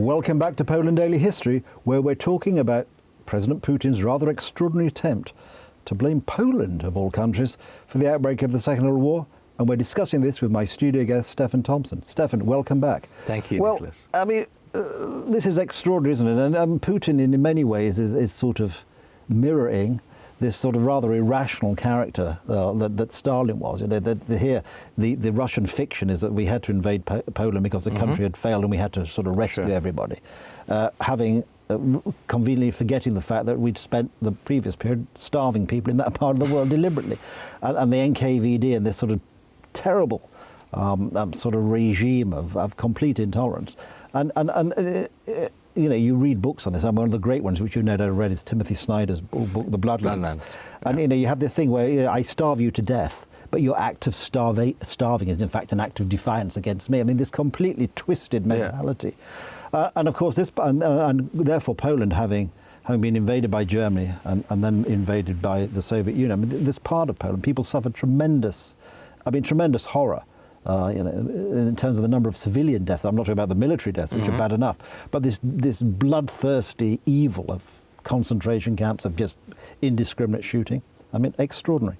Welcome back to Poland Daily History, where we're talking about President Putin's rather extraordinary attempt to blame Poland, of all countries, for the outbreak of the Second World War. And we're discussing this with my studio guest, Stefan Tompson. Stefan, welcome back. Thank you, well, Nicholas. I mean, this is extraordinary, isn't it? And Putin, in many ways, is sort of mirroring this sort of rather irrational character that Stalin was. You know, the Russian fiction is that we had to invade Poland because the country had failed and we had to sort of rescue everybody. Conveniently forgetting the fact that we'd spent the previous period starving people in that part of the world deliberately. And the NKVD and this sort of terrible sort of regime of complete intolerance. You know, you read books on this, and one of the great ones, which you no doubt read, is Timothy Snyder's book, The Bloodlands. And, you know, you have this thing where, you know, I starve you to death, but your act of starving is, in fact, an act of defiance against me. I mean, this completely twisted mentality. And, of course, this, and therefore, Poland, having been invaded by Germany and then invaded by the Soviet Union, I mean, this part of Poland, people suffered tremendous horror. You know, in terms of the number of civilian deaths. I'm not talking about the military deaths, which are bad enough, but this bloodthirsty evil of concentration camps, of just indiscriminate shooting. I mean, extraordinary.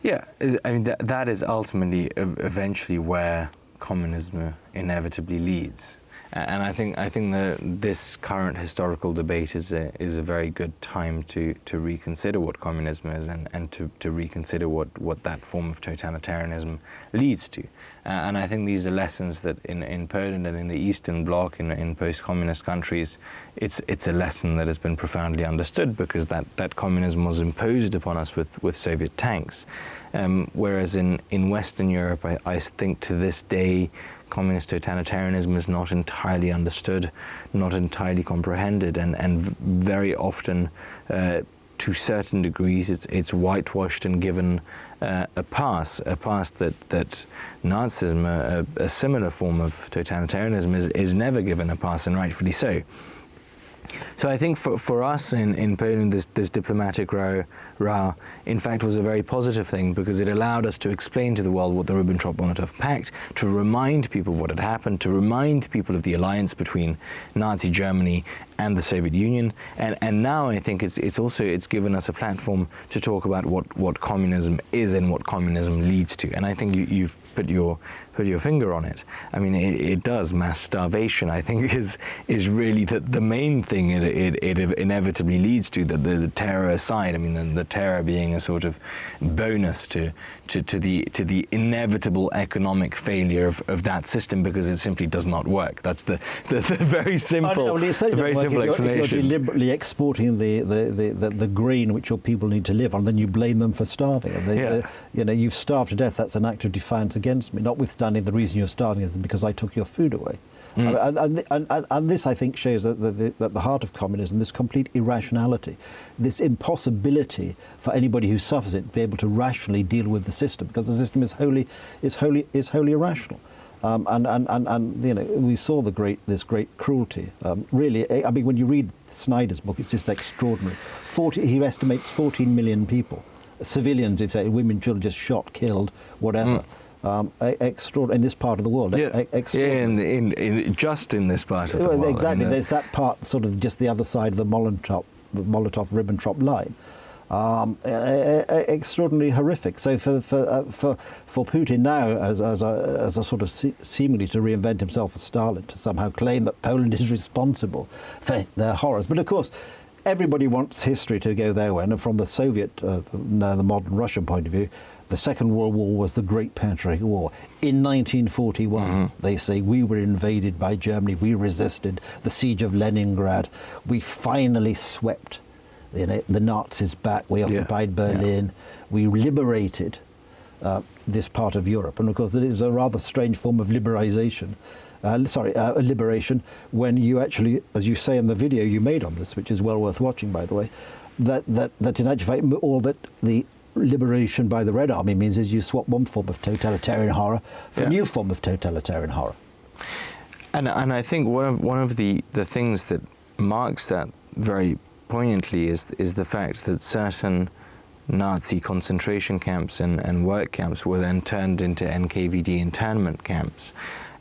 Yeah, I mean, that is ultimately, eventually, where communism inevitably leads. And I think this current historical debate is a very good time to reconsider what communism is and to reconsider what that form of totalitarianism leads to. And I think these are lessons that in Poland and in the Eastern Bloc, in post-communist countries, it's a lesson that has been profoundly understood, because that communism was imposed upon us with Soviet tanks. Whereas in Western Europe, I think to this day, communist totalitarianism is not entirely understood, not entirely comprehended, and very often, to certain degrees, it's whitewashed and given a pass that Nazism, a similar form of totalitarianism, is never given a pass, and rightfully so. So I think for us in Poland, this diplomatic row, in fact, was a very positive thing, because it allowed us to explain to the world what the Ribbentrop-Molotov Pact, to remind people what had happened, to remind people of the alliance between Nazi Germany and the Soviet Union, and now I think it's given us a platform to talk about what communism is and what communism leads to. And I think you've put your finger on it. I mean, it does. Mass starvation, I think, is really the main thing it inevitably leads to. The terror aside, I mean, the terror being a sort of bonus to the inevitable economic failure of that system, because it simply does not work. That's the very simple explanation. If you're deliberately exporting the grain which your people need to live on, then you blame them for starving. You know, you've starved to death. That's an act of defiance against me, notwithstanding the reason you're starving is because I took your food away. And this, I think, shows that the heart of communism, this complete irrationality, this impossibility for anybody who suffers it to be able to rationally deal with the system, because the system is wholly irrational. And you know, we saw this great cruelty. Really, I mean, when you read Snyder's book, it's just extraordinary. He estimates 14 million people, civilians, if they, women, children, just shot, killed, whatever. Extraordinary in this part of the world. Just in this part of the world. Exactly. There's that part, sort of just the other side of the Molotov-Ribbentrop line. Extraordinarily horrific. So for Putin now, as a sort of seemingly to reinvent himself as Stalin, to somehow claim that Poland is responsible for their horrors. But of course, everybody wants history to go their way, and from the Soviet, now the modern Russian point of view, the Second World War was the Great Patriotic War. In 1941, they say, we were invaded by Germany, we resisted the siege of Leningrad, we finally swept the Nazis back, we occupied Berlin, we liberated this part of Europe. And of course, it is a rather strange form of liberation when you actually, as you say in the video you made on this, which is well worth watching, by the way, that in actual fact, all that the liberation by the Red Army means is you swap one form of totalitarian horror for a new form of totalitarian horror. And I think one of the things that marks that very poignantly is the fact that certain Nazi concentration camps and work camps were then turned into NKVD internment camps.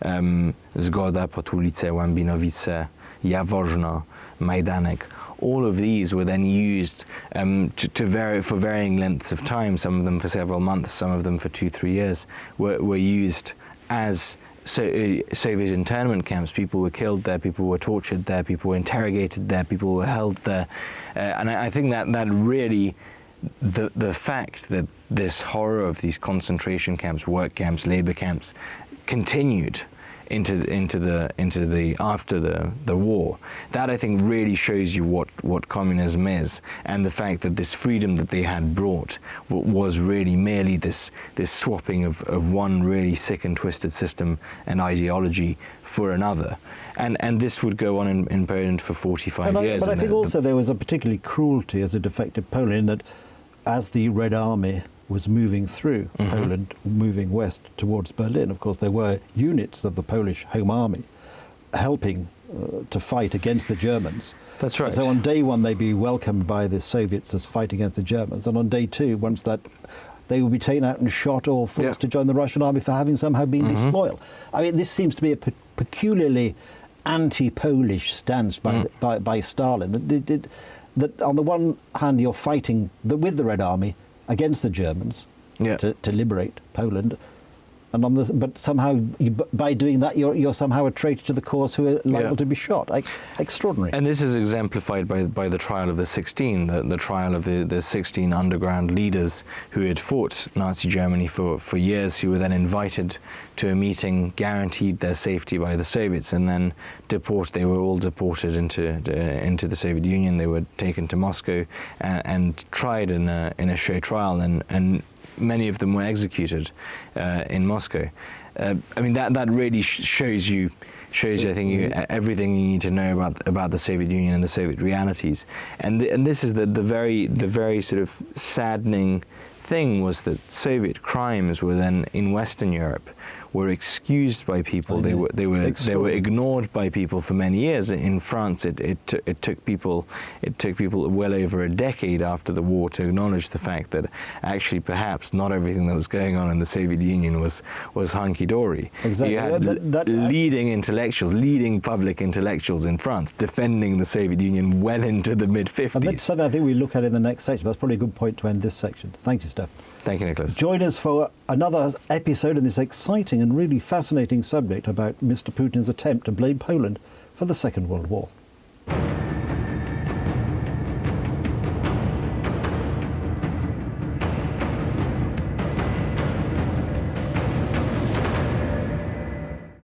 Zgoda, Potulice, Łambinowice, Jaworzno, Majdanek. All of these were then used for varying lengths of time, some of them for several months, some of them for 2-3 years, were used as Soviet internment camps. People were killed there, people were tortured there, people were interrogated there, people were held there. And I think that really, the fact that this horror of these concentration camps, work camps, labor camps, continued into the after the war, that I think really shows you what communism is, and the fact that this freedom that they had brought was really merely this swapping of one really sick and twisted system and ideology for another. And this would go on in Poland for 45 years. But I think also there was a particularly cruelty as it affected Poland, in that as the Red Army was moving through Poland, moving west towards Berlin, of course there were units of the Polish Home Army helping to fight against the Germans. That's right. So on day one they'd be welcomed by the Soviets as fight against the Germans, and on day two, once that, they would be taken out and shot or forced to join the Russian army for having somehow been disloyal. I mean, this seems to be a peculiarly anti-Polish stance by Stalin. That on the one hand you're fighting with the Red Army against the Germans to liberate Poland, and but somehow by doing that you're somehow a traitor to the cause who are liable to be shot. Extraordinary. And this is exemplified by the trial of the 16, the trial of the 16 underground leaders who had fought Nazi Germany for years, who were then invited to a meeting, guaranteed their safety by the Soviets, and then deported. They were all deported into the Soviet Union. They were taken to Moscow and tried in a show trial, and many of them were executed in Moscow. I mean, that really shows you, I think, everything you need to know about the Soviet Union and the Soviet realities. And this is the very sort of saddening thing, was that Soviet crimes were then in Western Europe were excused by people. They were ignored by people for many years. In France, it took people well over a decade after the war to acknowledge the fact that actually perhaps not everything that was going on in the Soviet Union was hunky-dory. Exactly. You had leading intellectuals, leading public intellectuals in France defending the Soviet Union well into the mid-50s. And that's something I think we look at in the next section. That's probably a good point to end this section. Thank you, Stefan. Thank you, Nicholas. Join us for another episode in this exciting and really fascinating subject about Mr. Putin's attempt to blame Poland for the Second World War.